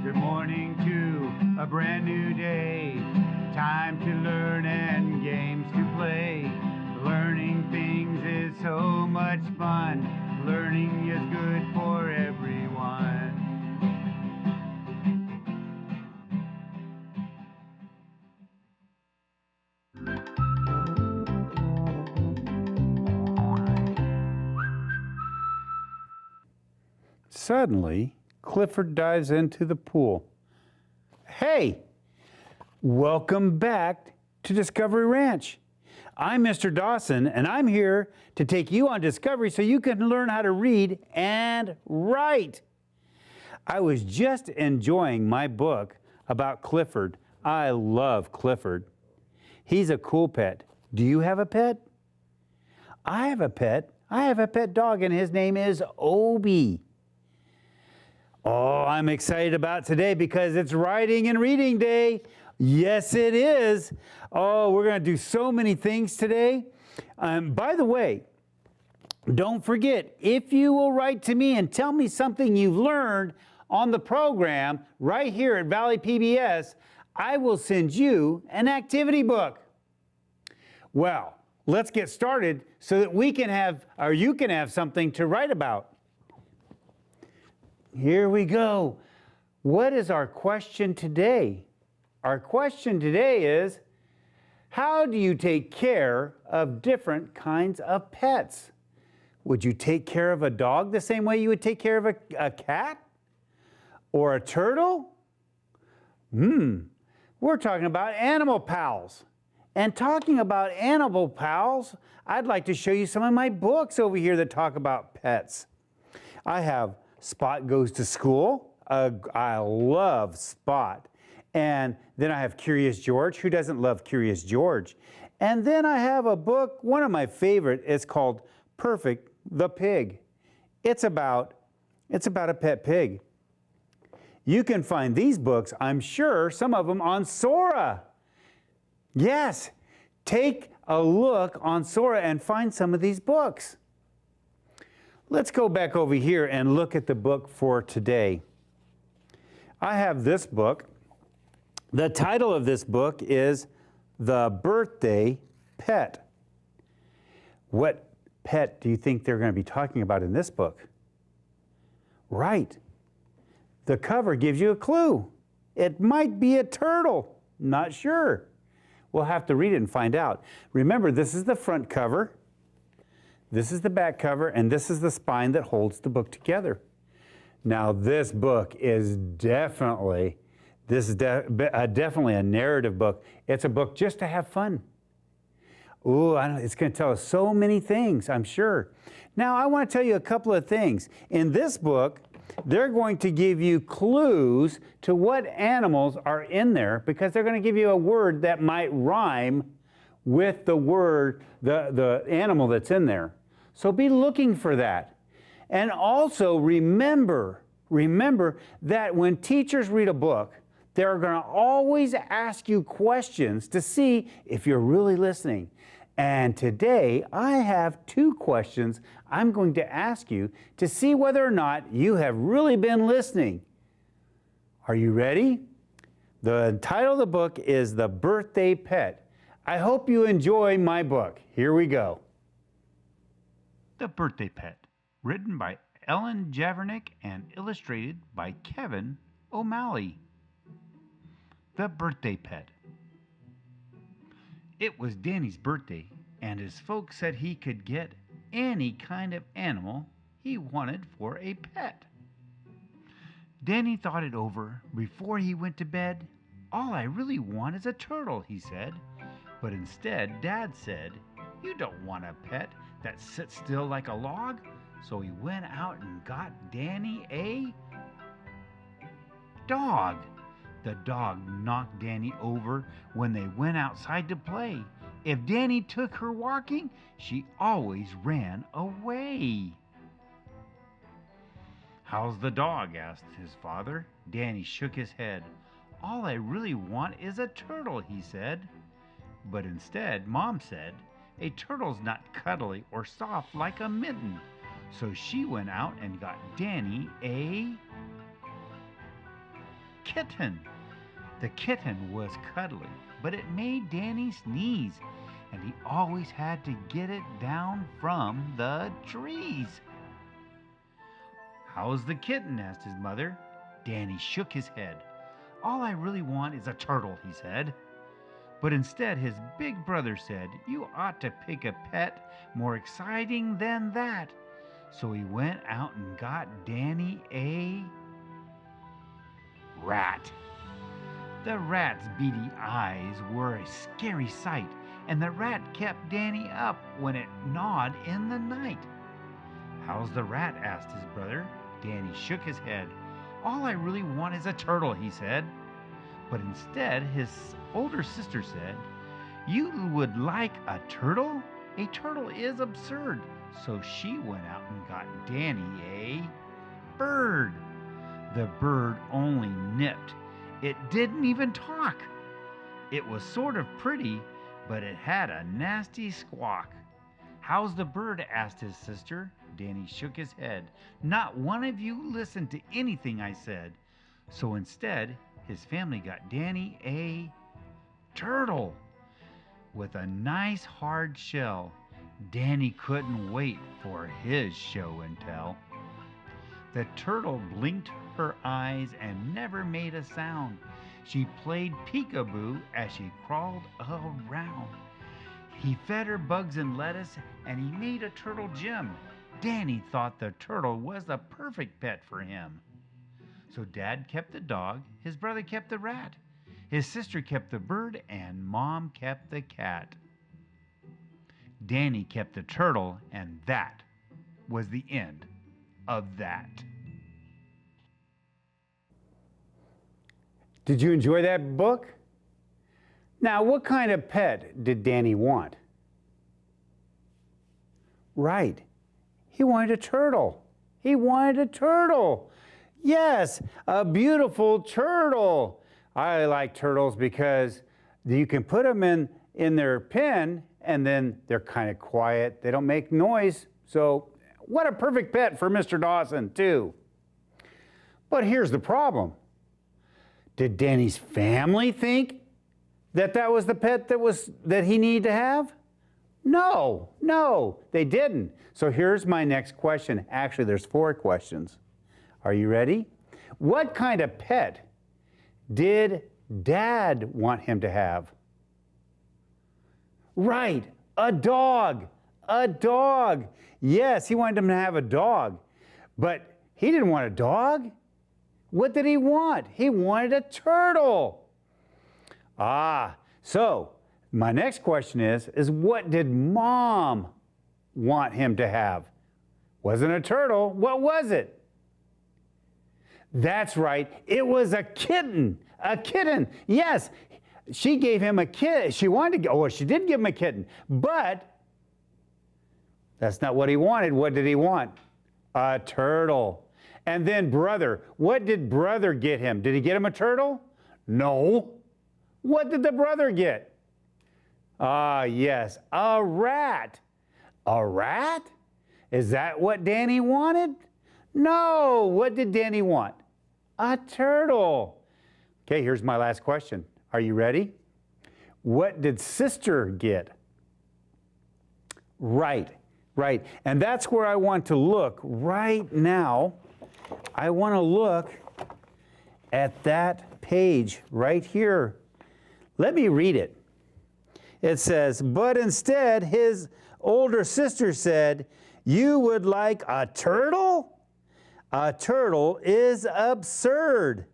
Good morning to a brand new day. Time to learn and games to play. Learning things is so much fun. Learning is good for everyone. Suddenly, Clifford dives into the pool. Hey, welcome back to Discovery Ranch. I'm Mr. Dawson, and I'm here to take you on discovery so you can learn how to read and write. I was just enjoying my book about Clifford. I love Clifford. He's a cool pet. Do you have a pet? I have a pet. I have a pet dog, and his name is Obie. Oh, I'm excited about today because it's writing and reading day. Yes, it is. Oh, we're going to do so many things today. By the way, don't forget, if you will write to me and tell me something you've learned on the program right here at Valley PBS, I will send you an activity book. Well, let's get started so that we can have, or you can have something to write about. Here we go. What is our question today? Our question today is, how do you take care of different kinds of pets? Would you take care of a dog the same way you would take care of a cat? Or a turtle? We're talking about animal pals. And talking about animal pals, I'd like to show you some of my books over here that talk about pets. I have Spot Goes to School. I love Spot. And then I have Curious George. Who doesn't love Curious George? And then I have a book, one of my favorite, it's called Perfect the Pig. It's about a pet pig. You can find these books, I'm sure, some of them on Sora. Yes, take a look on Sora and find some of these books. Let's go back over here and look at the book for today. I have this book. The title of this book is The Birthday Pet. What pet do you think they're going to be talking about in this book? Right. The cover gives you a clue. It might be a turtle. Not sure. We'll have to read it and find out. Remember, this is the front cover. This is the back cover, and this is the spine that holds the book together. Now, this book is definitely a narrative book. It's a book just to have fun. Ooh, it's going to tell us so many things, I'm sure. Now, I want to tell you a couple of things. In this book, they're going to give you clues to what animals are in there because they're going to give you a word that might rhyme with the word, the animal that's in there. So be looking for that. And also remember that when teachers read a book, they're going to always ask you questions to see if you're really listening. And today I have 2 questions I'm going to ask you to see whether or not you have really been listening. Are you ready? The title of the book is The Birthday Pet. I hope you enjoy my book. Here we go. The Birthday Pet, written by Ellen Javernick and illustrated by Kevin O'Malley. The Birthday Pet. It was Danny's birthday, and his folks said he could get any kind of animal he wanted for a pet. Danny thought it over before he went to bed. All I really want is a turtle, he said. But instead, Dad said, you don't want a pet that sits still like a log. So he went out and got Danny a dog. The dog knocked Danny over when they went outside to play. If Danny took her walking, she always ran away. How's the dog? Asked his father. Danny shook his head. All I really want is a turtle, he said. But instead, Mom said, a turtle's not cuddly or soft like a mitten. So she went out and got Danny a kitten. The kitten was cuddly, but it made Danny sneeze, and he always had to get it down from the trees. "How's the kitten?" asked his mother. Danny shook his head. "All I really want is a turtle," he said. But instead, his big brother said, "You ought to pick a pet more exciting than that." So he went out and got Danny a rat. The rat's beady eyes were a scary sight, and the rat kept Danny up when it gnawed in the night. "How's the rat?" asked his brother. Danny shook his head. "All I really want is a turtle," he said. But instead, his older sister said, "You would like a turtle? A turtle is absurd." So she went out and got Danny a bird. The bird only nipped. It didn't even talk. It was sort of pretty, but it had a nasty squawk. "How's the bird?" asked his sister. Danny shook his head. "Not one of you listened to anything I said." So instead, his family got Danny a turtle with a nice hard shell. Danny couldn't wait for his show and tell. The turtle blinked her eyes and never made a sound. She played peekaboo as she crawled around. He fed her bugs and lettuce, and he made a turtle gym. Danny thought the turtle was the perfect pet for him. So Dad kept the dog, his brother kept the rat, his sister kept the bird, and Mom kept the cat. Danny kept the turtle, and that was the end of that. Did you enjoy that book? Now, what kind of pet did Danny want? Right, he wanted a turtle. He wanted a turtle. Yes, a beautiful turtle. I like turtles because you can put them in their pen and then they're kind of quiet. They don't make noise. So what a perfect pet for Mr. Dawson, too. But here's the problem. Did Danny's family think that that was the pet that he needed to have? No, they didn't. So here's my next question. Actually, there's 4 questions. Are you ready? What kind of pet did Dad want him to have? Right, a dog. A dog. Yes, he wanted him to have a dog. But he didn't want a dog. What did he want? He wanted a turtle. So my next question is what did Mom want him to have? Wasn't a turtle. What was it? That's right. It was a kitten. A kitten. Yes, she gave him a kitten. She did give him a kitten, but that's not what he wanted. What did he want? A turtle. And then brother, what did brother get him? Did he get him a turtle? No. What did the brother get? Yes, a rat. A rat? Is that what Danny wanted? No. What did Danny want? A turtle. Okay, here's my last question. Are you ready? What did sister get? Right. And that's where I want to look right now. I want to look at that page right here. Let me read it. It says, but instead his older sister said, "You would like a turtle? A turtle is absurd."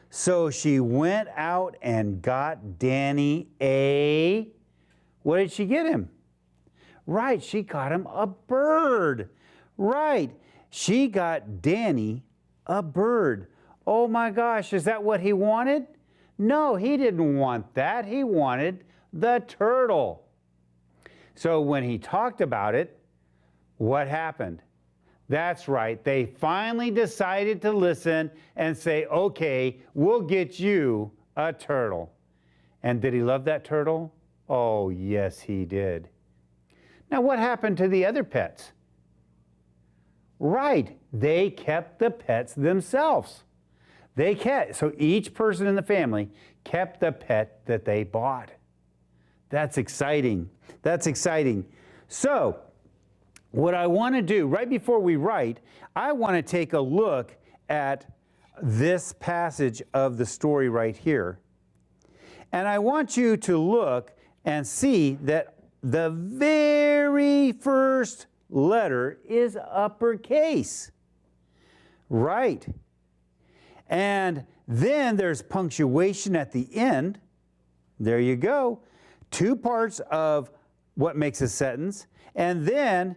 So she went out and got Danny a... What did she get him? Right, she got him a bird. Right, she got Danny a bird. Oh my gosh, is that what he wanted? No, he didn't want that. He wanted the turtle. So when he talked about it, what happened? That's right, they finally decided to listen and say, okay, we'll get you a turtle. And did he love that turtle? Oh, yes, he did. Now, what happened to the other pets? Right, they kept the pets themselves. So each person in the family kept the pet that they bought. That's exciting. That's exciting. So what I want to do right before we write, I want to take a look at this passage of the story right here. And I want you to look and see that the very first letter is uppercase. Right. And then there's punctuation at the end. There you go. Two parts of what makes a sentence. And then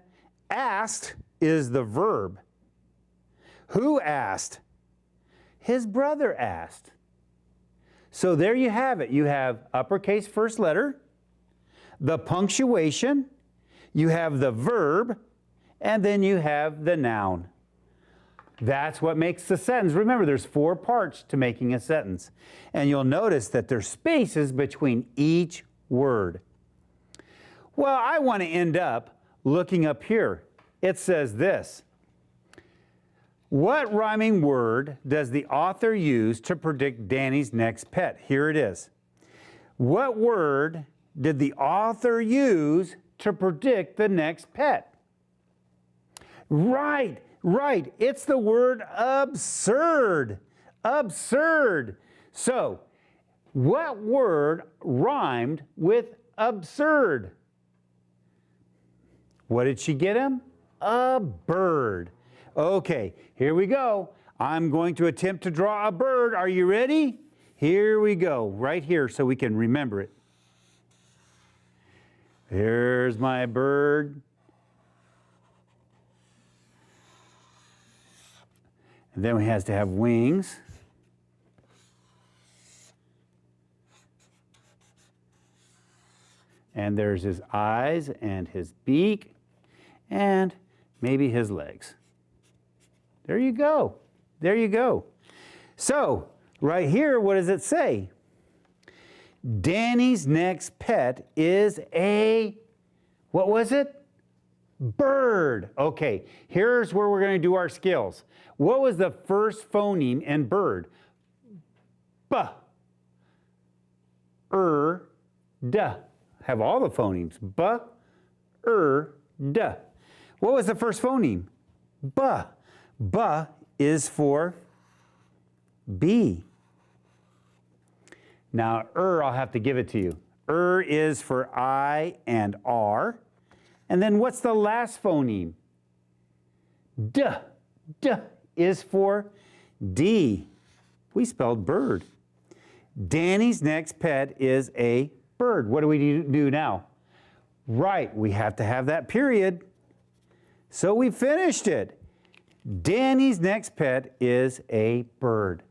asked is the verb. Who asked? His brother asked. So there you have it. You have uppercase first letter, the punctuation, you have the verb, and then you have the noun. That's what makes the sentence. Remember, there's 4 parts to making a sentence. And you'll notice that there's spaces between each word. Well, I want to end up looking up here. It says this. What rhyming word does the author use to predict Danny's next pet? Here it is. What word did the author use to predict the next pet? Right. Right, it's the word absurd. Absurd. So, what word rhymed with absurd? What did she get him? A bird. Okay, here we go. I'm going to attempt to draw a bird. Are you ready? Here we go, right here so we can remember it. Here's my bird. And then he has to have wings. And there's his eyes and his beak and maybe his legs. There you go. There you go. So, right here, what does it say? Danny's next pet is a, what was it? Bird. Okay, here's where we're going to do our skills. What was the first phoneme in bird? B. D. Have all the phonemes. B. D. What was the first phoneme? B. B is for B. Now, I'll have to give it to you. Is for I and R. And then what's the last phoneme? D. D is for D. We spelled bird. Danny's next pet is a bird. What do we do now? Right, we have to have that period. So we finished it. Danny's next pet is a bird.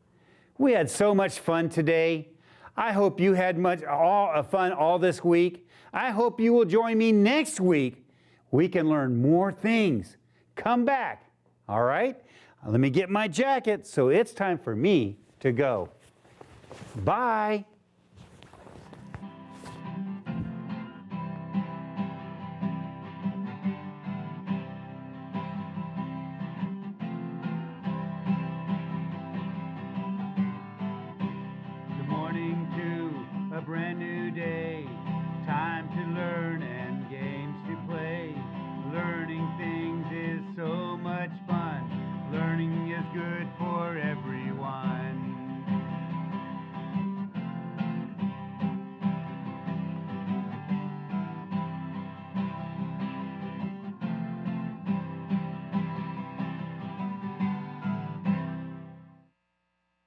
We had so much fun today. I hope you had fun all this week. I hope you will join me next week. We can learn more things. Come back, all right? Let me get my jacket, so it's time for me to go. Bye.